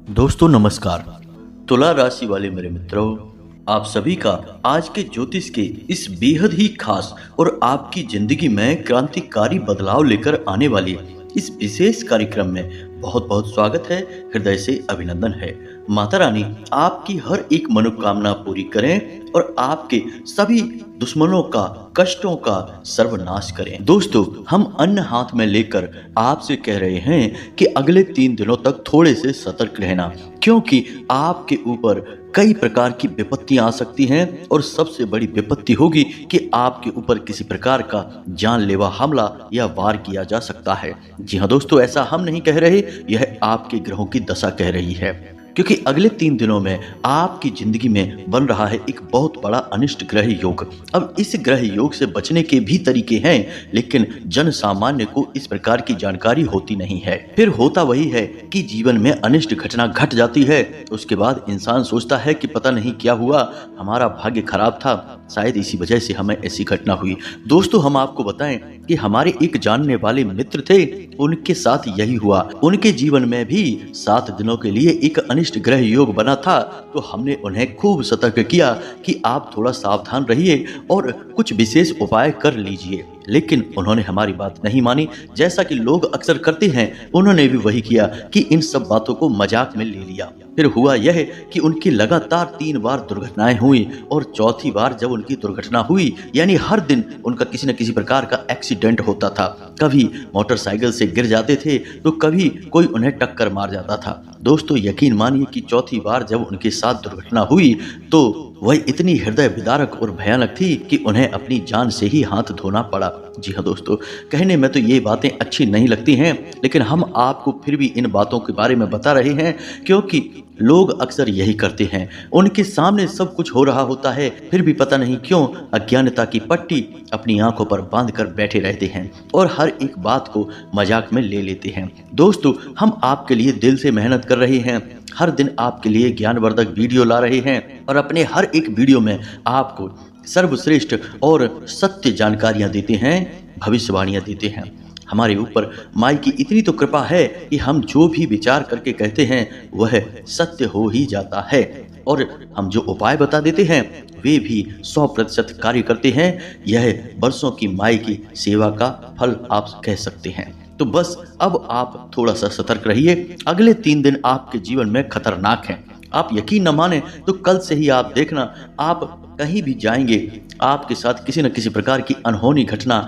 दोस्तों नमस्कार। तुला राशि वाले मेरे मित्रों, आप सभी का आज के ज्योतिष के इस बेहद ही खास और आपकी जिंदगी में क्रांतिकारी बदलाव लेकर आने वाली इस विशेष कार्यक्रम में बहुत बहुत स्वागत है। हृदय से अभिनंदन है। माता रानी आपकी हर एक मनोकामना पूरी करें और आपके सभी दुश्मनों का, कष्टों का सर्वनाश करें। दोस्तों, हम अन्न हाथ में लेकर आपसे कह रहे हैं कि अगले 3 दिनों तक थोड़े से सतर्क रहना, क्योंकि आपके ऊपर कई प्रकार की विपत्तियां आ सकती हैं और सबसे बड़ी विपत्ति होगी कि आपके ऊपर किसी प्रकार का जानलेवा हमला या वार किया जा सकता है। जी हाँ दोस्तों, ऐसा हम नहीं कह रहे, यह आपके ग्रहों की दशा कह रही है, क्योंकि अगले 3 दिनों में आपकी जिंदगी में बन रहा है एक बहुत बड़ा अनिष्ट ग्रह योग। अब इस ग्रह योग से बचने के भी तरीके हैं, लेकिन जन सामान्य को इस प्रकार की जानकारी होती नहीं है। फिर होता वही है कि जीवन में अनिष्ट घटना घट जाती है, उसके बाद इंसान सोचता है कि पता नहीं क्या हुआ, हमारा भाग्य खराब था, शायद इसी वजह से हमें ऐसी घटना हुई। दोस्तों, हम आपको बताएं कि हमारे एक जानने वाले मित्र थे, उनके साथ यही हुआ। उनके जीवन में भी 7 दिनों के लिए एक अनिष्ट ग्रह योग बना था, तो हमने उन्हें खूब सतर्क किया कि आप थोड़ा सावधान रहिए और कुछ विशेष उपाय कर लीजिए, लेकिन उन्होंने हमारी बात नहीं मानी। जैसा कि लोग अक्सर करते हैं, उन्होंने भी वही किया कि इन सब बातों को मजाक में ले लिया। फिर हुआ यह कि उनकी लगातार 3 बार दुर्घटनाएं हुई और चौथी बार जब उनकी दुर्घटना हुई, यानी हर दिन उनका किसी न किसी प्रकार का एक्सीडेंट होता था। कभी मोटरसाइकिल से गिर जाते थे तो कभी कोई उन्हें टक्कर मार जाता था। दोस्तों, यकीन मानिए कि चौथी बार जब उनके साथ दुर्घटना हुई तो वह इतनी हृदय विदारक और भयानक थी कि उन्हें अपनी जान से ही हाथ धोना पड़ा। जी हाँ दोस्तों, कहने में तो ये बातें अच्छी नहीं लगती हैं, लेकिन हम आपको फिर भी इन बातों के बारे में बता रहे हैं, क्योंकि लोग अक्सर यही करते हैं। उनके सामने सब कुछ हो रहा होता है, फिर भी पता नहीं क्यों अज्ञानता की पट्टी अपनी आंखों पर बांधकर बैठे रहते हैं और हर एक बात को मजाक में ले लेते हैं। दोस्तों, हम आपके लिए दिल से मेहनत कर रहे हैं, हर दिन आपके लिए ज्ञानवर्धक वीडियो ला रहे हैं और अपने हर एक वीडियो में आपको सर्वश्रेष्ठ और सत्य जानकारियां देते हैं, भविष्यवाणियां देते हैं। हमारे ऊपर माई की इतनी तो कृपा है कि हम जो भी विचार करके कहते हैं वह सत्य हो ही जाता है, और हम जो उपाय बता देते हैं वे भी 100% कार्य करते हैं। यह वर्षों की माई की सेवा का फल आप कह सकते हैं। तो बस अब आप थोड़ा सा सतर्क रहिए। अगले 3 दिन आपके जीवन में खतरनाक हैं। आप यकीन न माने तो कल से ही आप देखना, आप कहीं भी जाएंगे आपके साथ किसी न किसी प्रकार की अनहोनी घटना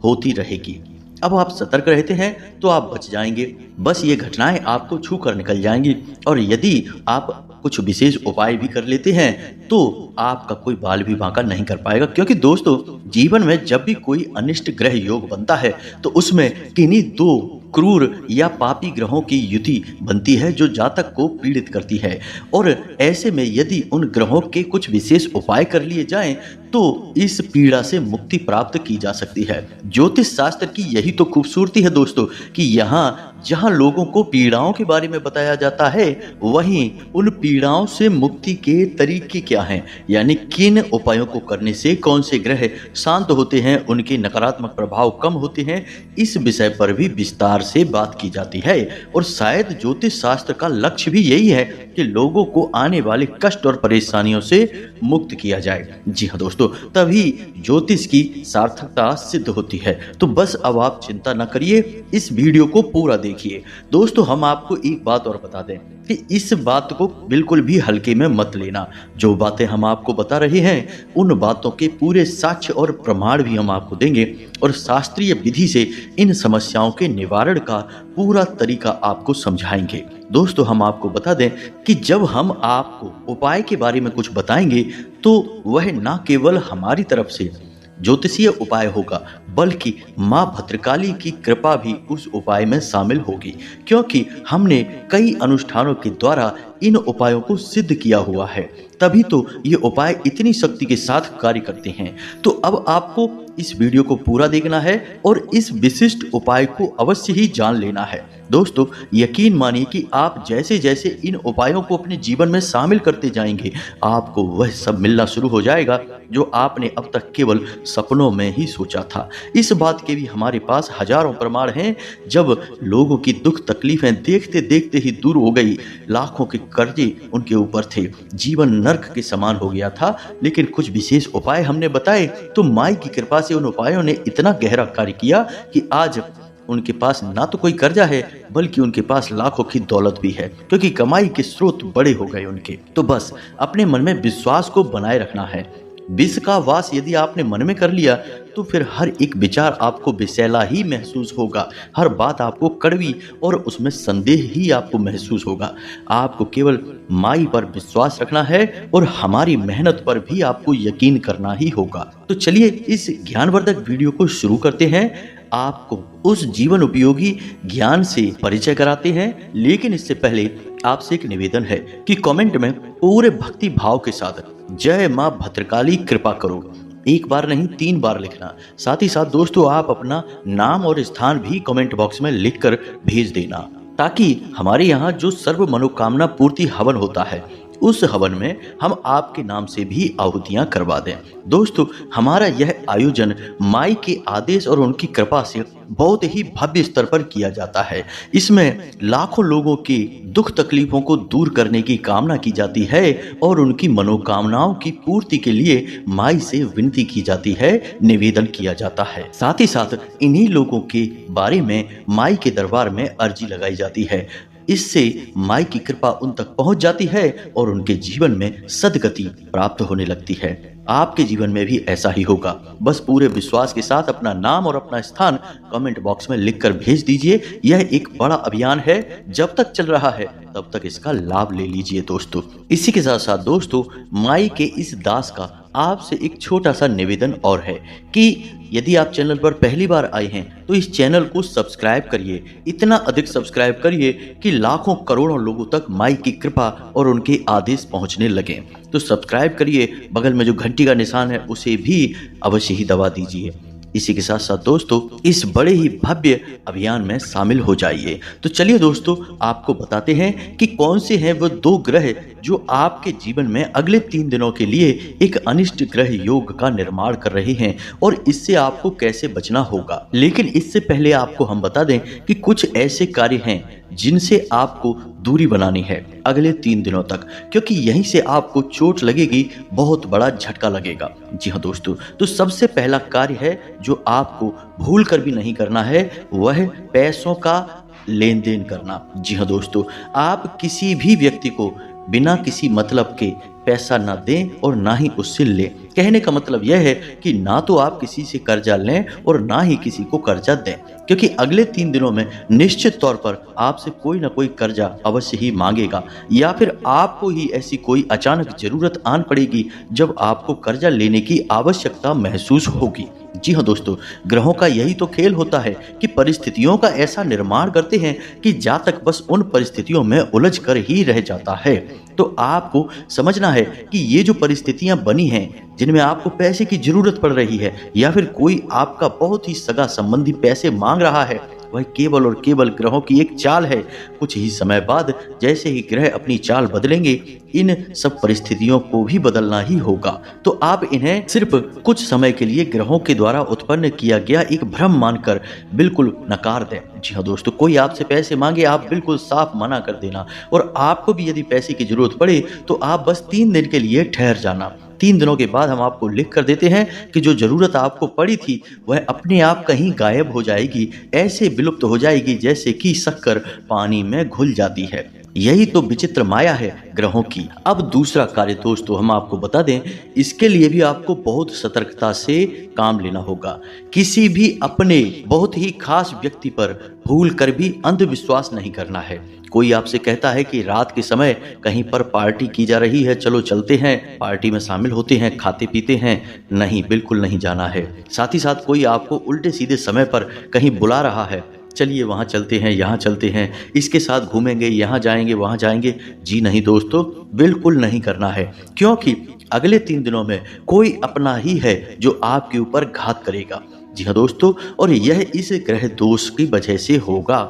होती रहेगी। अब आप सतर्क रहते हैं तो आप बच जाएंगे। बस ये घटनाएं आपको छू कर निकल जाएंगी, और यदि आप कुछ विशेष उपाय भी कर लेते हैं तो आपका कोई बाल भी बांका नहीं कर पाएगा। क्योंकि दोस्तों, जीवन में जब भी कोई अनिष्ट ग्रह योग बनता है तो उसमें किन्हीं 2 क्रूर या पापी ग्रहों की युति बनती है जो जातक को पीड़ित करती है, और ऐसे में यदि उन ग्रहों के कुछ विशेष उपाय कर लिए जाएं तो इस पीड़ा से मुक्ति प्राप्त की जा सकती है। ज्योतिष शास्त्र की यही तो खूबसूरती है दोस्तों, कि यहाँ जहाँ लोगों को पीड़ाओं के बारे में बताया जाता है, वहीं उन पीड़ाओं से मुक्ति के तरीके क्या हैं, यानी किन उपायों को करने से कौन से ग्रह शांत होते हैं, उनके नकारात्मक प्रभाव कम होते हैं, इस विषय पर भी विस्तार से बात की जाती है। और शायद ज्योतिष शास्त्र का लक्ष्य भी यही है कि लोगों को आने वाले कष्ट और परेशानियों से मुक्त किया जाए। जी हाँ दोस्तों, तभी ज्योतिष की सार्थकता सिद्ध होती है। तो बस अब आप चिंता न करिए, इस वीडियो को पूरा देखिए। दोस्तों, हम आपको एक बात और बता दें कि इस बात को बिल्कुल भी हल्के में मत लेना। जो बातें हम आपको बता रहे हैं उन बातों के पूरे साक्ष्य और प्रमाण भी हम आपको देंगे, और शास्त्रीय विधि से इन समस्याओं के निवारण का पूरा तरीका आपको समझाएंगे। दोस्तों, हम आपको बता दें कि जब हम आपको उपाय के बारे में कुछ बताएंगे तो वह न केवल हमारी तरफ से ज्योतिषीय उपाय होगा, बल्कि माँ भद्रकाली की कृपा भी उस उपाय में शामिल होगी, क्योंकि हमने कई अनुष्ठानों के द्वारा इन उपायों को सिद्ध किया हुआ है। तभी तो ये उपाय इतनी शक्ति के साथ कार्य करते हैं। तो अब आपको इस वीडियो को पूरा देखना है और इस विशिष्ट उपाय को अवश्य ही जान लेना है। दोस्तों यकीन मानिए कि आप जैसे जैसे इन उपायों को अपने जीवन में शामिल करते जाएंगे, आपको वह सब मिलना शुरू हो जाएगा जो आपने अब तक केवल सपनों में ही सोचा था। इस बात के भी हमारे पास हजारों प्रमाण हैं। जब लोगों की दुख तकलीफें देखते देखते ही दूर हो गई, लाखों के कर्जे उनके ऊपर थे, जीवन नर्क के समान हो गया था, लेकिन कुछ विशेष उपाय हमने बताए तो माई की कृपा से उन उपायों ने इतना गहरा कार्य किया कि आज उनके पास ना तो कोई कर्जा है बल्कि उनके पास लाखों की दौलत भी है, क्योंकि कमाई के स्रोत बड़े हो गए उनके। तो बस अपने मन में विश्वास को बनाए रखना है। विष का वास यदि आपने मन में कर लिया तो फिर हर एक विचार आपको विषैला ही महसूस होगा, हर बात आपको कड़वी और उसमें संदेह ही आपको महसूस होगा। आपको केवल माई पर विश्वास रखना है और हमारी मेहनत पर भी आपको यकीन करना ही होगा। तो चलिए इस ज्ञानवर्धक वीडियो को शुरू करते हैं। आपको उस जीवन उपयोगी ज्ञान से परिचय कराते हैं, लेकिन इससे पहले आपसे एक निवेदन है कि कमेंट में पूरे भक्ति भाव के साथ जय मां भद्रकाली कृपा करो एक बार नहीं 3 बार लिखना। साथ ही साथ दोस्तों आप अपना नाम और स्थान भी कमेंट बॉक्स में लिखकर भेज देना, ताकि हमारे यहाँ जो सर्व मनोकामना पूर्ति हवन होता है उस हवन में हम आपके नाम से भी आहुतियां करवा दें। दोस्तों हमारा यह आयोजन माई के आदेश और उनकी कृपा से बहुत ही भव्य स्तर पर किया जाता है। इसमें लाखों लोगों की दुख तकलीफों को दूर करने की कामना की जाती है और उनकी मनोकामनाओं की पूर्ति के लिए माई से विनती की जाती है, निवेदन किया जाता है। साथ ही साथ इन्हीं लोगों के बारे में माई के दरबार में अर्जी लगाई जाती है। इससे माई की कृपा उन तक पहुंच जाती है और उनके जीवन में सद्गति प्राप्त होने लगती है। आपके जीवन में भी ऐसा ही होगा। बस पूरे विश्वास के साथ अपना नाम और अपना स्थान कमेंट बॉक्स में लिखकर भेज दीजिए। यह एक बड़ा अभियान है, जब तक चल रहा है तब तक इसका लाभ ले लीजिए दोस्तों। इसी के साथ साथ दोस्तों माई के इस दास का आपसे एक छोटा सा निवेदन और है कि यदि आप चैनल पर पहली बार आए हैं तो इस चैनल को सब्सक्राइब करिए, इतना अधिक सब्सक्राइब करिए कि लाखों करोड़ों लोगों तक माई की कृपा और उनके आदेश पहुंचने लगे। तो सब्सक्राइब करिए, बगल में जो घंटी का निशान है उसे भी अवश्य ही दबा दीजिए। इसी के साथ साथ दोस्तों इस बड़े ही भव्य अभियान में शामिल हो जाइए। तो चलिए दोस्तों आपको बताते हैं कि कौन से हैं वो 2 ग्रह जो आपके जीवन में अगले 3 दिनों के लिए एक अनिष्ट ग्रह योग का निर्माण कर रहे हैं और इससे आपको कैसे बचना होगा। लेकिन इससे पहले आपको हम बता दें कि कुछ ऐसे कार्य हैं जिनसे आपको दूरी बनानी है अगले 3 दिनों तक, क्योंकि यहीं से आपको चोट लगेगी, बहुत बड़ा झटका लगेगा। जी हाँ दोस्तों, तो सबसे पहला कार्य है जो आपको भूल कर भी नहीं करना है, वह पैसों का लेन देन करना। जी हाँ दोस्तों, आप किसी भी व्यक्ति को बिना किसी मतलब के पैसा ना दें और ना ही उससे लें। कहने का मतलब यह है कि ना तो आप किसी से कर्जा लें और ना ही किसी को कर्जा दें, क्योंकि अगले 3 दिनों में निश्चित तौर पर आपसे कोई ना कोई कर्जा अवश्य ही मांगेगा, या फिर आपको ही ऐसी कोई अचानक जरूरत आन पड़ेगी जब आपको कर्जा लेने की आवश्यकता महसूस होगी। जी हाँ दोस्तों, ग्रहों का यही तो खेल होता है कि परिस्थितियों का ऐसा निर्माण करते हैं कि जातक बस उन परिस्थितियों में उलझ कर ही रह जाता है। तो आपको समझना है कि ये जो परिस्थितियां बनी हैं जिनमें आपको पैसे की जरूरत पड़ रही है या फिर कोई आपका बहुत ही सगा संबंधी पैसे मांग रहा है, वह केवल और केवल ग्रहों की एक चाल है। कुछ ही समय बाद जैसे ही ग्रह अपनी चाल बदलेंगे, इन सब परिस्थितियों को भी बदलना ही होगा। तो आप इन्हें सिर्फ कुछ समय के लिए ग्रहों के द्वारा उत्पन्न किया गया एक भ्रम मानकर बिल्कुल नकार दें। जी हाँ दोस्तों, कोई आपसे पैसे मांगे आप बिल्कुल साफ मना कर देना, और आपको भी यदि पैसे की जरूरत पड़े तो आप बस 3 दिन के लिए ठहर जाना। 3 दिनों के बाद हम आपको लिख कर देते हैं कि जो जरूरत आपको पड़ी थी वह अपने आप कहीं गायब हो जाएगी, ऐसे विलुप्त हो जाएगी जैसे कि शक्कर पानी में घुल जाती है। यही तो विचित्र माया है ग्रहों की। अब दूसरा कार्य दोस्तों हम आपको बता दें, इसके लिए भी आपको बहुत सतर्कता से काम लेना होगा। किसी भी अपने बहुत ही खास व्यक्ति पर भूल कर भी अंधविश्वास नहीं करना है। कोई आपसे कहता है कि रात के समय कहीं पर पार्टी की जा रही है, चलो चलते हैं, पार्टी में शामिल होते हैं, खाते पीते हैं, नहीं, बिल्कुल नहीं जाना है। साथ ही साथ कोई आपको उल्टे सीधे समय पर कहीं बुला रहा है, चलिए वहाँ चलते हैं, यहाँ चलते हैं, इसके साथ घूमेंगे, यहाँ जाएंगे, वहाँ जाएंगे, जी नहीं दोस्तों, बिल्कुल नहीं करना है, क्योंकि अगले 3 दिनों में कोई अपना ही है जो आपके ऊपर घात करेगा। जी हाँ दोस्तों, और यह इस ग्रह दोष की वजह से होगा।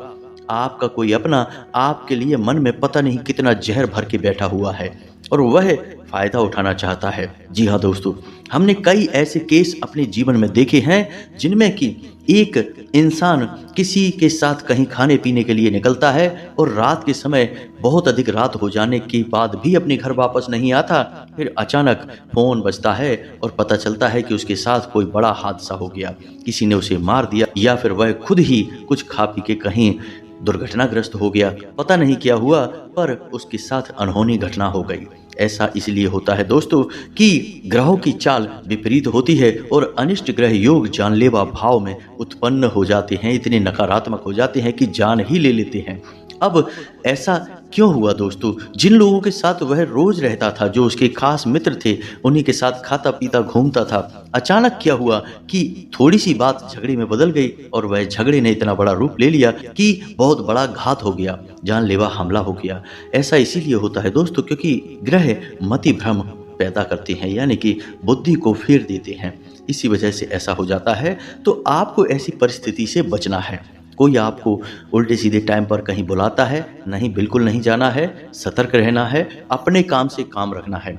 आपका कोई अपना आपके लिए मन में पता नहीं कितना जहर भर के बैठा हुआ है और वह फायदा उठाना चाहता है। जी हाँ दोस्तों, हमने कई ऐसे केस अपने जीवन में देखे हैं जिनमें कि एक इंसान किसी के साथ कहीं खाने पीने के लिए निकलता है और रात के समय बहुत अधिक रात हो जाने के बाद भी अपने घर वापस नहीं आता। फिर अचानक फोन बजता है और पता चलता है कि उसके साथ कोई बड़ा हादसा हो गया, किसी ने उसे मार दिया या फिर वह खुद ही कुछ खा पी के कहीं दुर्घटनाग्रस्त हो गया। पता नहीं क्या हुआ पर उसके साथ अनहोनी घटना हो गई। ऐसा इसलिए होता है दोस्तों कि ग्रहों की चाल विपरीत होती है और अनिष्ट ग्रह योग जानलेवा भाव में उत्पन्न हो जाते हैं, इतने नकारात्मक हो जाते हैं कि जान ही ले लेते हैं। अब ऐसा क्यों हुआ दोस्तों? जिन लोगों के साथ वह रोज रहता था, जो उसके खास मित्र थे, उन्हीं के साथ खाता पीता घूमता था, अचानक क्या हुआ कि थोड़ी सी बात झगड़े में बदल गई और वह झगड़े ने इतना बड़ा रूप ले लिया कि बहुत बड़ा घात हो गया, जानलेवा हमला हो गया। ऐसा इसीलिए होता है दोस्तों क्योंकि ग्रह मति भ्रम पैदा करते हैं, यानी कि बुद्धि को फेर देते हैं। इसी वजह से ऐसा हो जाता है। तो आपको ऐसी परिस्थिति से बचना है। कोई आपको उल्टे सीधे टाइम पर कहीं बुलाता है, नहीं, बिल्कुल नहीं जाना है, सतर्क रहना है, अपने काम से काम रखना है।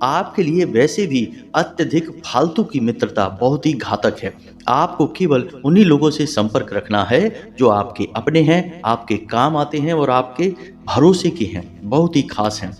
आपके लिए वैसे भी अत्यधिक फालतू की मित्रता बहुत ही घातक है। आपको केवल उन्हीं लोगों से संपर्क रखना है जो आपके अपने हैं, आपके काम आते हैं और आपके भरोसे के हैं, बहुत ही खास हैं।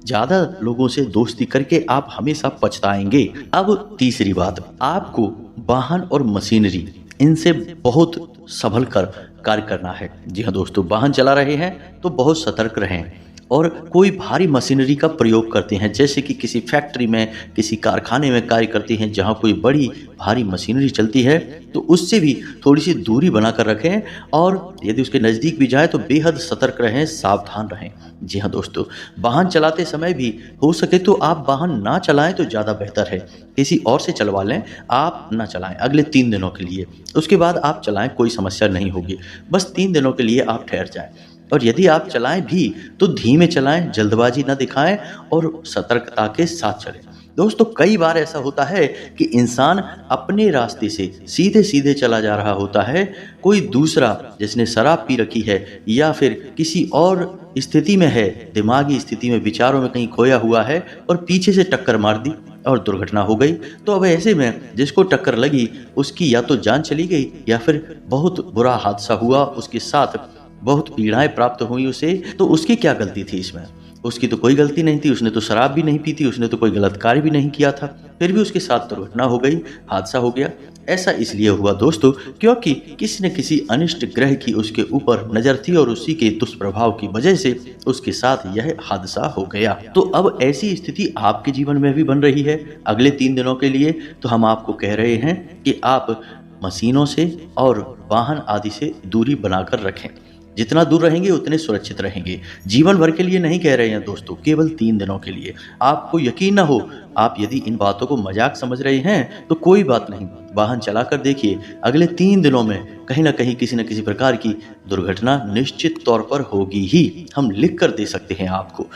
ज्यादा लोगों से दोस्ती करके आप हमेशा पछताएंगे। अब तीसरी बात, आपको वाहन और मशीनरी इनसे बहुत संभल कर कार्य करना है। जी हाँ दोस्तों, वाहन चला रहे हैं तो बहुत सतर्क रहें और कोई भारी मशीनरी का प्रयोग करते हैं, जैसे कि किसी फैक्ट्री में, किसी कारखाने में कार्य करते हैं जहाँ कोई बड़ी भारी मशीनरी चलती है, तो उससे भी थोड़ी सी दूरी बनाकर रखें और यदि उसके नज़दीक भी जाए तो बेहद सतर्क रहें, सावधान रहें। जी हाँ दोस्तों, वाहन चलाते समय भी हो सके तो आप वाहन ना चलाएं तो ज़्यादा बेहतर है। किसी और से चलवा लें, आप ना चलाएं अगले 3 दिनों के लिए। उसके बाद आप चलाएं, कोई समस्या नहीं होगी। बस 3 दिनों के लिए आप ठहर जाएं। और यदि आप चलाएं भी तो धीमे चलाएं, जल्दबाजी ना दिखाएं और सतर्कता के साथ चलें। दोस्तों, कई बार ऐसा होता है कि इंसान अपने रास्ते से सीधे सीधे चला जा रहा होता है, कोई दूसरा जिसने शराब पी रखी है या फिर किसी और स्थिति में है, दिमागी स्थिति में, विचारों में कहीं खोया हुआ है और पीछे से टक्कर मार दी और दुर्घटना हो गई। तो अब ऐसे में जिसको टक्कर लगी उसकी या तो जान चली गई या फिर बहुत बुरा हादसा हुआ, उसके साथ बहुत पीड़ाएं प्राप्त हुई उसे। तो उसकी क्या गलती थी इसमें? उसकी तो कोई गलती नहीं थी, उसने तो शराब भी नहीं पी थी, उसने तो कोई गलत कार्य भी नहीं किया था, फिर भी उसके साथ दुर्घटना हो गई, हादसा हो गया। ऐसा इसलिए हुआ दोस्तों क्योंकि किसी न किसी अनिष्ट ग्रह की उसके ऊपर नजर थी और उसी के दुष्प्रभाव की वजह से उसके साथ यह हादसा हो गया। तो अब ऐसी स्थिति आपके जीवन में भी बन रही है अगले 3 दिनों के लिए। तो हम आपको कह रहे हैं कि आप मशीनों से और वाहन आदि से दूरी बनाकर रखें। जितना दूर रहेंगे उतने सुरक्षित रहेंगे। जीवन भर के लिए नहीं कह रहे हैं दोस्तों, केवल 3 दिनों के लिए। आपको यकीन ना हो, आप यदि इन बातों को मजाक समझ रहे हैं तो कोई बात नहीं, वाहन चलाकर देखिए, अगले 3 दिनों में कहीं ना कहीं किसी न किसी प्रकार की दुर्घटना निश्चित तौर पर होगी ही। हम लिख कर दे सकते हैं आपको।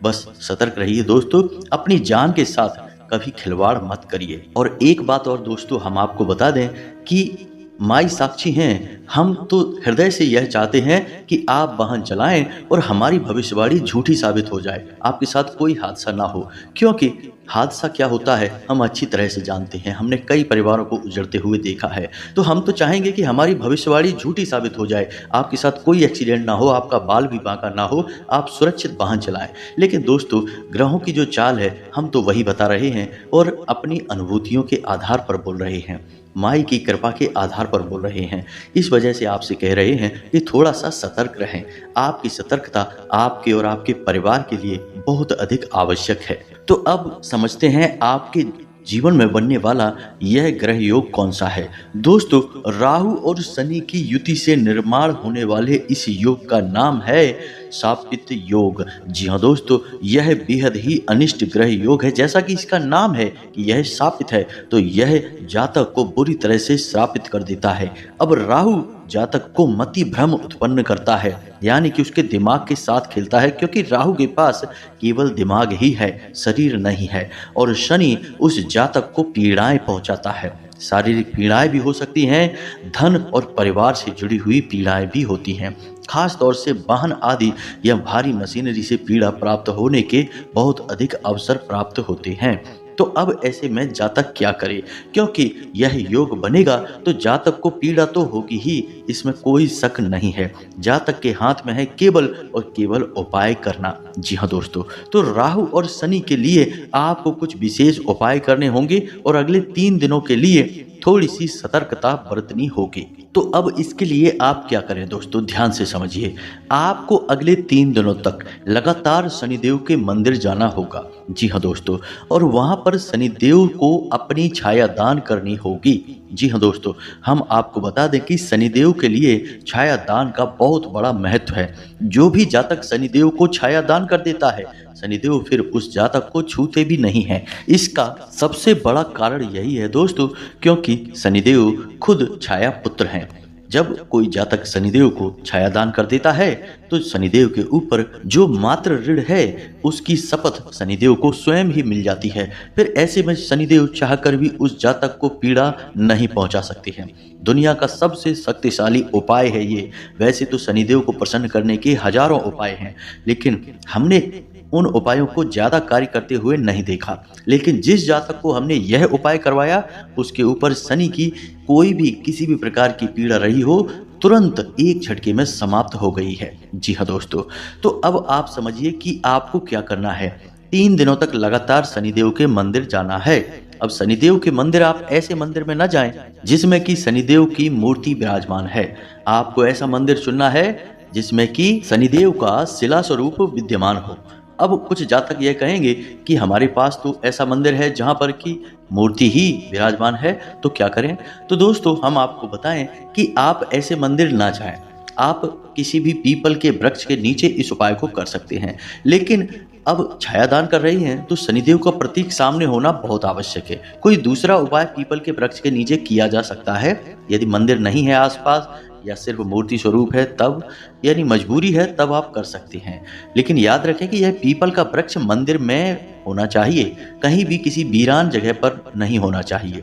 बस सतर्क रहिए दोस्तों, अपनी जान के साथ कभी खिलवाड़ मत करिए। और एक बात और दोस्तों, हम आपको बता दें कि माई साक्षी हैं, हम तो हृदय से यह चाहते हैं कि आप वाहन चलाएं और हमारी भविष्यवाणी झूठी साबित हो जाए, आपके साथ कोई हादसा ना हो। क्योंकि हादसा क्या होता है हम अच्छी तरह से जानते हैं, हमने कई परिवारों को उजड़ते हुए देखा है। तो हम तो चाहेंगे कि हमारी भविष्यवाणी झूठी साबित हो जाए, आपके साथ कोई एक्सीडेंट ना हो, आपका बाल भी बांका ना हो, आप सुरक्षित वाहन चलाएं। लेकिन दोस्तों, ग्रहों की जो चाल है हम तो वही बता रहे हैं और अपनी अनुभूतियों के आधार पर बोल रहे हैं, माई की कृपा के आधार पर बोल रहे हैं। इस वजह से आपसे कह रहे हैं कि थोड़ा सा सतर्क रहें। आपकी सतर्कता आपके और आपके परिवार के लिए बहुत अधिक आवश्यक है। तो अब समझते हैं आपके जीवन में बनने वाला यह ग्रह योग कौन सा है। दोस्तों, राहु और शनि की युति से निर्माण होने वाले इस योग का नाम है शापित योग। जी हाँ दोस्तों, यह बेहद ही अनिष्ट ग्रह योग है। जैसा कि इसका नाम है कि यह शापित है, तो यह जातक को बुरी तरह से श्रापित कर देता है। अब राहु जातक को मति भ्रम उत्पन्न करता है, यानी कि उसके दिमाग के साथ खेलता है, क्योंकि राहु के पास केवल दिमाग ही है, शरीर नहीं है। और शनि उस जातक को पीड़ाएं पहुंचाता है। शारीरिक पीड़ाएं भी हो सकती हैं, धन और परिवार से जुड़ी हुई पीड़ाएं भी होती हैं। खास तौर से वाहन आदि या भारी मशीनरी से पीड़ा प्राप्त होने के बहुत अधिक अवसर प्राप्त होते हैं। तो अब ऐसे में जातक क्या करे, क्योंकि यह योग बनेगा तो जातक को पीड़ा तो होगी ही, इसमें कोई शक नहीं है। जातक के हाथ में है केवल और केवल उपाय करना। जी हाँ दोस्तों, तो राहु और शनि के लिए आपको कुछ विशेष उपाय करने होंगे और अगले 3 दिनों के लिए थोड़ी सी सतर्कता बरतनी होगी। तो अब इसके लिए आप क्या करें दोस्तों, ध्यान से समझिए। आपको अगले 3 दिनों तक लगातार शनिदेव के मंदिर जाना होगा। जी हाँ दोस्तों, और वहां पर शनिदेव को अपनी छाया दान करनी होगी। जी हाँ दोस्तों, हम आपको बता दें कि शनिदेव के लिए छाया दान का बहुत बड़ा महत्व है। जो भी जातक शनिदेव को छाया दान कर देता है, शनिदेव फिर उस जातक को छूते भी नहीं हैं। इसका सबसे बड़ा कारण यही है दोस्तों, क्योंकि शनिदेव खुद छाया पुत्र हैं। जब कोई जातक शनिदेव को छाया दान कर देता है तो शनिदेव के ऊपर जो मात्र ऋण है उसकी शपथ शनिदेव को स्वयं ही मिल जाती है। फिर ऐसे में शनिदेव चाहकर भी उस जातक को पीड़ा नहीं पहुंचा सकते हैं। दुनिया का सबसे शक्तिशाली उपाय है ये। वैसे तो शनिदेव को प्रसन्न करने के हजारों उपाय हैं, लेकिन हमने उन उपायों को ज्यादा कार्य करते हुए नहीं देखा। लेकिन जिस जातक को हमने यह उपाय करवाया, उसके ऊपर शनि की कोई भी किसी भी प्रकार की पीड़ा रही हो, तुरंत एक झटके में समाप्त हो गई है। जी हाँ दोस्तों, तो अब आप समझिए कि आपको क्या करना है। 3 दिनों तक लगातार शनिदेव के मंदिर जाना है। अब शनिदेव के मंदिर, आप ऐसे मंदिर में न जाएं जिसमें कि शनिदेव की मूर्ति विराजमान है। आपको ऐसा मंदिर चुनना है जिसमें कि शनिदेव का शिला स्वरूप विद्यमान हो। अब कुछ जातक यह कहेंगे कि हमारे पास तो ऐसा मंदिर है जहां पर की मूर्ति ही विराजमान है, तो क्या करें। तो दोस्तों, हम आपको बताएं कि आप ऐसे मंदिर ना जाएं। आप किसी भी पीपल के वृक्ष के नीचे इस उपाय को कर सकते हैं। लेकिन अब छायादान कर रही हैं तो शनिदेव का प्रतीक सामने होना बहुत आवश्यक है। कोई दूसरा उपाय पीपल के वृक्ष के नीचे किया जा सकता है। यदि मंदिर नहीं है आसपास या सिर्फ मूर्ति स्वरूप है, तब यानी मजबूरी है, तब आप कर सकते हैं। लेकिन याद रखें कि यह पीपल का वृक्ष मंदिर में होना चाहिए, कहीं भी किसी वीरान जगह पर नहीं होना चाहिए।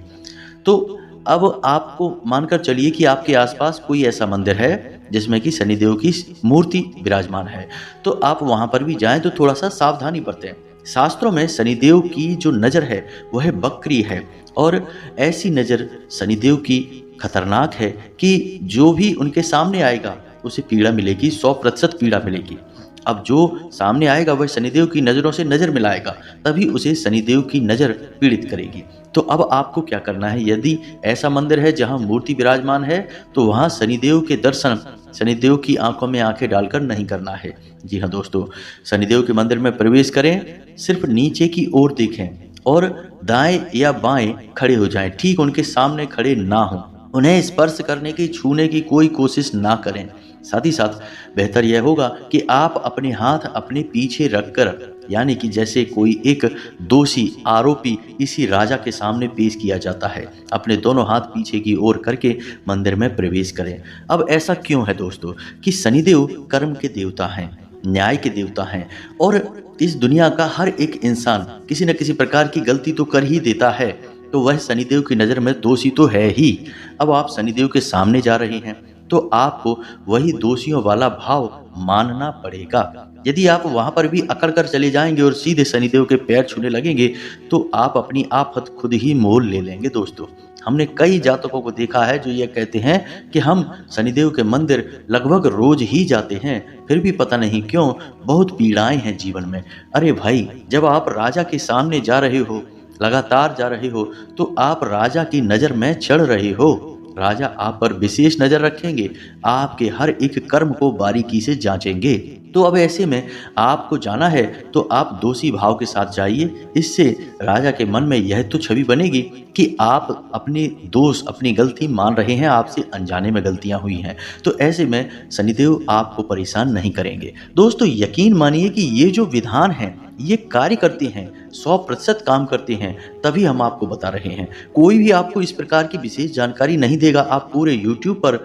तो अब आपको मानकर चलिए कि आपके आसपास कोई ऐसा मंदिर है जिसमें कि शनिदेव की मूर्ति विराजमान है, तो आप वहां पर भी जाएं तो थोड़ा सा सावधानी बरतें। शास्त्रों में शनिदेव की जो नज़र है वह बकरी है, और ऐसी नज़र शनिदेव की खतरनाक है कि जो भी उनके सामने आएगा उसे पीड़ा मिलेगी, 100% पीड़ा मिलेगी। अब जो सामने आएगा वह शनिदेव की नज़रों से नज़र मिलाएगा, तभी उसे शनिदेव की नज़र पीड़ित करेगी। तो अब आपको क्या करना है, यदि ऐसा मंदिर है जहां मूर्ति विराजमान है तो वहां शनिदेव के दर्शन शनिदेव की आंखों में आंखें डालकर नहीं करना है। जी हाँ दोस्तों, शनिदेव के मंदिर में प्रवेश करें, सिर्फ नीचे की ओर देखें और दाएं या बाएं खड़े हो जाएं, ठीक उनके सामने खड़े ना हों। उन्हें स्पर्श करने की, छूने की कोई कोशिश ना करें। साथ ही साथ बेहतर यह होगा कि आप अपने हाथ अपने पीछे रखकर, यानी कि जैसे कोई एक दोषी आरोपी इसी राजा के सामने पेश किया जाता है, अपने दोनों हाथ पीछे की ओर करके मंदिर में प्रवेश करें। अब ऐसा क्यों है दोस्तों कि शनिदेव कर्म के देवता हैं, न्याय के देवता हैं, और इस दुनिया का हर एक इंसान किसी न किसी प्रकार की गलती तो कर ही देता है, तो वह शनिदेव की नज़र में दोषी तो है ही। अब आप शनिदेव के सामने जा रहे हैं तो आपको वही दोषियों वाला भाव मानना पड़ेगा। यदि आप वहां पर भी अकड़ कर चले जाएंगे और सीधे शनिदेव के पैर छूने लगेंगे तो आप अपनी आफत खुद ही मोल ले लेंगे। दोस्तों, हमने कई जातकों को देखा है जो ये कहते हैं कि हम शनिदेव के मंदिर लगभग रोज ही जाते हैं, फिर भी पता नहीं क्यों बहुत पीड़ाएं हैं जीवन में। अरे भाई, जब आप राजा के सामने जा रहे हो, लगातार जा रहे हो, तो आप राजा की नज़र में चढ़ रहे हो। राजा आप पर विशेष नज़र रखेंगे, आपके हर एक कर्म को बारीकी से जांचेंगे। तो अब ऐसे में आपको जाना है तो आप दोषी भाव के साथ जाइए। इससे राजा के मन में यह तो छवि बनेगी कि आप अपने दोष, अपनी गलती मान रहे हैं, आपसे अनजाने में गलतियां हुई हैं। तो ऐसे में शनिदेव आपको परेशान नहीं करेंगे। दोस्तों, यकीन मानिए कि ये जो विधान हैं ये कार्य करते हैं, 100% काम करते हैं, तभी हम आपको बता रहे हैं। कोई भी आपको इस प्रकार की विशेष जानकारी नहीं देगा। आप पूरे YouTube पर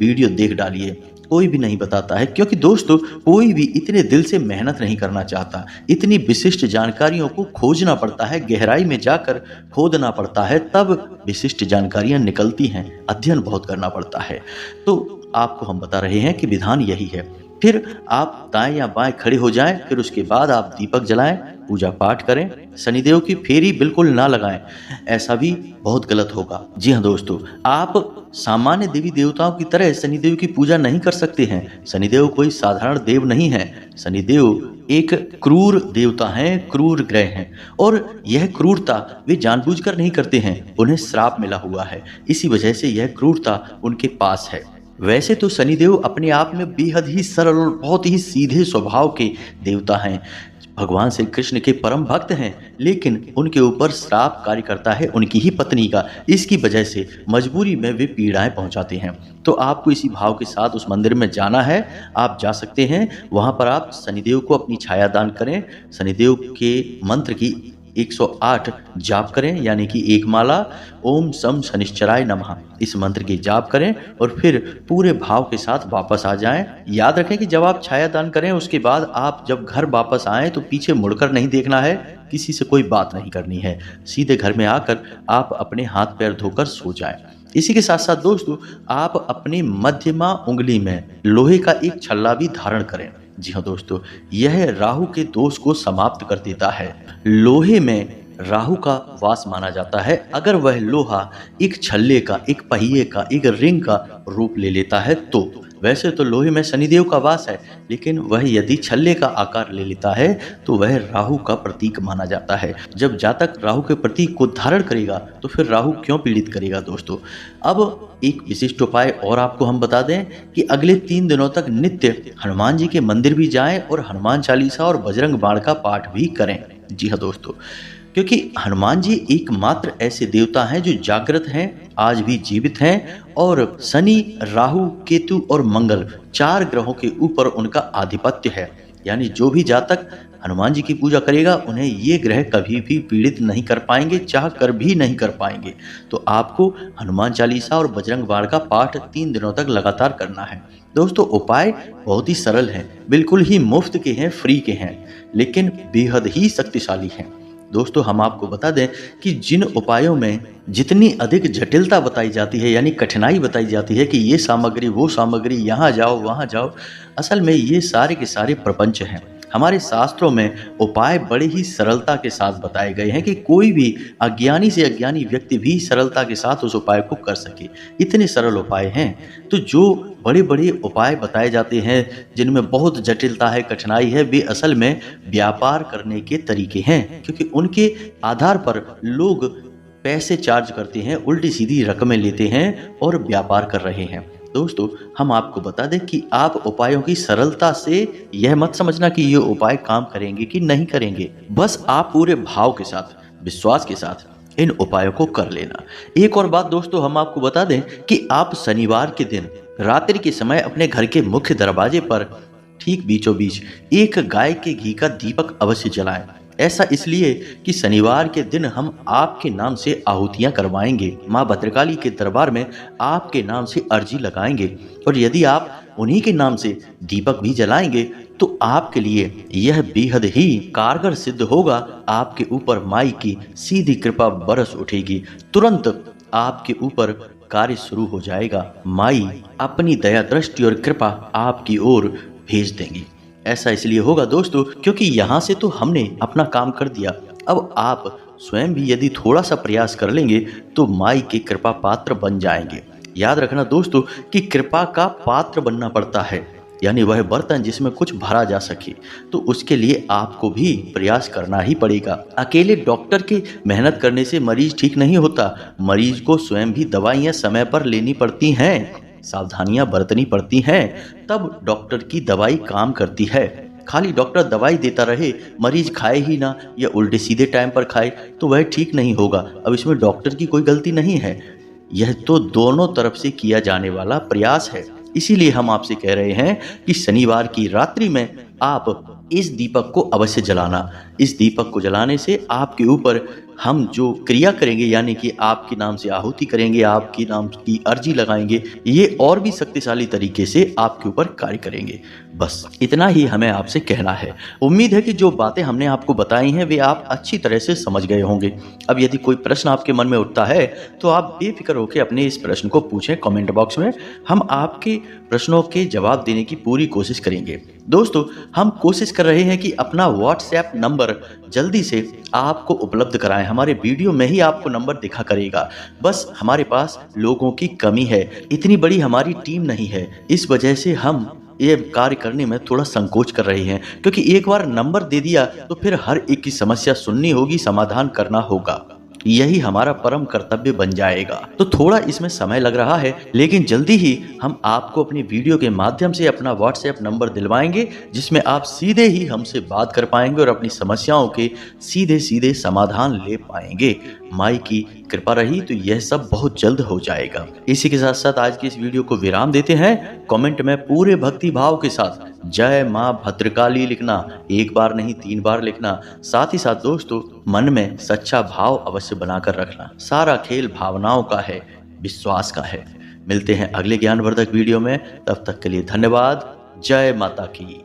वीडियो देख डालिए, कोई भी नहीं बताता है, क्योंकि दोस्तों कोई भी इतने दिल से मेहनत नहीं करना चाहता। इतनी विशिष्ट जानकारियों को खोजना पड़ता है, गहराई में जाकर खोदना पड़ता है, तब विशिष्ट जानकारियां निकलती हैं। अध्ययन बहुत करना पड़ता है। तो आपको हम बता रहे हैं कि विधान यही है। फिर आप दाएं या बाएं खड़े हो जाएं, फिर उसके बाद आप दीपक जलाएं, पूजा पाठ करें, शनिदेव की फेरी बिल्कुल ना लगाएं, ऐसा भी बहुत गलत होगा। जी हाँ दोस्तों, आप सामान्य देवी देवताओं की तरह शनिदेव की पूजा नहीं कर सकते हैं। शनिदेव कोई साधारण देव नहीं है। शनिदेव एक क्रूर देवता हैं, क्रूर ग्रह हैं, और यह क्रूरता वे जानबूझकर नहीं करते हैं, उन्हें श्राप मिला हुआ है, इसी वजह से यह क्रूरता उनके पास है। वैसे तो शनिदेव अपने आप में बेहद ही सरल और बहुत ही सीधे स्वभाव के देवता हैं, भगवान श्री कृष्ण के परम भक्त हैं, लेकिन उनके ऊपर श्राप कार्य करता है उनकी ही पत्नी का। इसकी वजह से मजबूरी में वे पीड़ाएं पहुंचाते हैं। तो आपको इसी भाव के साथ उस मंदिर में जाना है, आप जा सकते हैं। वहां पर आप शनिदेव को अपनी छाया दान करें, शनिदेव के मंत्र की 108 जाप करें, यानी कि एक माला ओम सम शनिश्चराय नमः इस मंत्र की जाप करें और फिर पूरे भाव के साथ वापस आ जाएं। याद रखें कि जब आप छाया दान करें उसके बाद आप जब घर वापस आएं तो पीछे मुड़कर नहीं देखना है, किसी से कोई बात नहीं करनी है, सीधे घर में आकर आप अपने हाथ पैर धोकर सो जाएं। इसी के साथ साथ दोस्तों, आप अपनी मध्यमा उंगली में लोहे का एक छल्ला भी धारण करें। जी हाँ दोस्तों, यह राहु के दोष को समाप्त कर देता है। लोहे में राहु का वास माना जाता है। अगर वह लोहा एक छल्ले का, एक पहिए का, एक रिंग का रूप ले लेता है तो वैसे तो लोहे में शनिदेव का वास है, लेकिन वह यदि छल्ले का आकार ले लेता है तो वह राहु का प्रतीक माना जाता है। जब जातक राहु के प्रतीक को धारण करेगा तो फिर राहु क्यों पीड़ित करेगा दोस्तों। अब एक विशिष्ट उपाय और आपको हम बता दें कि अगले 3 दिनों तक नित्य हनुमान जी के मंदिर भी जाएं और हनुमान चालीसा और बजरंग बाण का पाठ भी करें। जी हाँ दोस्तों, क्योंकि हनुमान जी एकमात्र ऐसे देवता हैं जो जागृत हैं, आज भी जीवित हैं, और शनि, राहु, केतु और मंगल 4 ग्रहों के ऊपर उनका आधिपत्य है। यानी जो भी जातक हनुमान जी की पूजा करेगा उन्हें ये ग्रह कभी भी पीड़ित नहीं कर पाएंगे, चाह कर भी नहीं कर पाएंगे। तो आपको हनुमान चालीसा और बजरंग बाण का पाठ 3 दिनों तक लगातार करना है। दोस्तों, उपाय बहुत ही सरल हैं, बिल्कुल ही मुफ्त के हैं, फ्री के हैं, लेकिन बेहद ही शक्तिशाली हैं। दोस्तों, हम आपको बता दें कि जिन उपायों में जितनी अधिक जटिलता बताई जाती है, यानी कठिनाई बताई जाती है कि ये सामग्री, वो सामग्री, यहाँ जाओ, वहाँ जाओ, असल में ये सारे के सारे प्रपंच हैं। हमारे शास्त्रों में उपाय बड़े ही सरलता के साथ बताए गए हैं कि कोई भी अज्ञानी से अज्ञानी व्यक्ति भी सरलता के साथ उस उपाय को कर सके। इतने सरल उपाय हैं। तो जो बड़े बड़े उपाय बताए जाते हैं जिनमें बहुत जटिलता है, कठिनाई है, वे असल में व्यापार करने के तरीके हैं, क्योंकि उनके आधार पर लोग पैसे चार्ज करते हैं, उल्टी सीधी रकमें लेते हैं और व्यापार कर रहे हैं। दोस्तों, हम आपको बता दें कि आप उपायों की सरलता से यह मत समझना कि ये उपाय काम करेंगे कि नहीं करेंगे। बस आप पूरे भाव के साथ, विश्वास के साथ इन उपायों को कर लेना। एक और बात दोस्तों, हम आपको बता दें कि आप शनिवार के दिन रात्रि के समय अपने घर के मुख्य दरवाजे पर ठीक बीचों बीच एक गाय के घी का दीपक अवश्य जलाएं। ऐसा इसलिए कि शनिवार के दिन हम आपके नाम से आहुतियां करवाएंगे, माँ भद्रकाली के दरबार में आपके नाम से अर्जी लगाएंगे, और यदि आप उन्हीं के नाम से दीपक भी जलाएंगे तो आपके लिए यह बेहद ही कारगर सिद्ध होगा। आपके ऊपर माई की सीधी कृपा बरस उठेगी, तुरंत आपके ऊपर कार्य शुरू हो जाएगा। माई अपनी दया दृष्टि और कृपा आपकी ओर भेज देंगी। ऐसा इसलिए होगा दोस्तों क्योंकि यहाँ से तो हमने अपना काम कर दिया, अब आप स्वयं भी यदि थोड़ा सा प्रयास कर लेंगे तो माई के कृपा पात्र बन जाएंगे। याद रखना दोस्तों कि कृपा का पात्र बनना पड़ता है, यानी वह बर्तन जिसमें कुछ भरा जा सके, तो उसके लिए आपको भी प्रयास करना ही पड़ेगा। अकेले डॉक्टर की मेहनत करने से मरीज ठीक नहीं होता, मरीज को स्वयं भी दवाइयाँ समय पर लेनी पड़ती हैं, सावधानियां बरतनी पड़ती हैं, तब डॉक्टर की दवाई काम करती है। खाली डॉक्टर दवाई देता रहे, मरीज खाए ही ना या उल्टे सीधे टाइम पर खाए तो वह ठीक नहीं होगा। अब इसमें डॉक्टर की कोई गलती नहीं है, यह तो दोनों तरफ से किया जाने वाला प्रयास है। इसीलिए हम आपसे कह रहे हैं कि शनिवार की रात्रि में आप इस दीपक को अवश्य जलाना। इस दीपक को जलाने से आपके ऊपर हम जो क्रिया करेंगे, यानी कि आपके नाम से आहुति करेंगे, आपके नाम की अर्जी लगाएंगे, ये और भी शक्तिशाली तरीके से आपके ऊपर कार्य करेंगे। बस इतना ही हमें आपसे कहना है। उम्मीद है कि जो बातें हमने आपको बताई हैं वे आप अच्छी तरह से समझ गए होंगे। अब यदि कोई प्रश्न आपके मन में उठता है तो आप बेफिक्र होकर अपने इस प्रश्न को पूछें कमेंट बॉक्स में। हम आपके प्रश्नों के जवाब देने की पूरी कोशिश करेंगे। दोस्तों, हम कोशिश कर रहे हैं कि अपना व्हाट्सएप नंबर जल्दी से आपको उपलब्ध कराएं। हमारे वीडियो में ही आपको नंबर दिखा करेगा। बस हमारे पास लोगों की कमी है, इतनी बड़ी हमारी टीम नहीं है। इस वजह से हम ये कार्य करने में थोड़ा संकोच कर रहे हैं, क्योंकि एक बार नंबर दे दिया तो फिर हर एक की समस्या सुननी होगी, समाधान करना होगा। यही हमारा परम कर्तव्य बन जाएगा। तो थोड़ा इसमें समय लग रहा है, लेकिन जल्दी ही हम आपको अपनी वीडियो के माध्यम से अपना व्हाट्सएप नंबर दिलवाएंगे, जिसमें आप सीधे ही हमसे बात कर पाएंगे और अपनी समस्याओं के सीधे सीधे समाधान ले पाएंगे। माई की कृपा रही तो यह सब बहुत जल्द हो जाएगा। इसी के साथ साथ आज की इस वीडियो को विराम देते हैं। कमेंट में पूरे भक्ति भाव के साथ जय मां भद्रकाली लिखना, एक बार नहीं 3 बार लिखना। साथ ही साथ दोस्तों, मन में सच्चा भाव अवश्य बनाकर रखना। सारा खेल भावनाओं का है, विश्वास का है। मिलते हैं अगले ज्ञानवर्धक वीडियो में, तब तक के लिए धन्यवाद। जय माता की।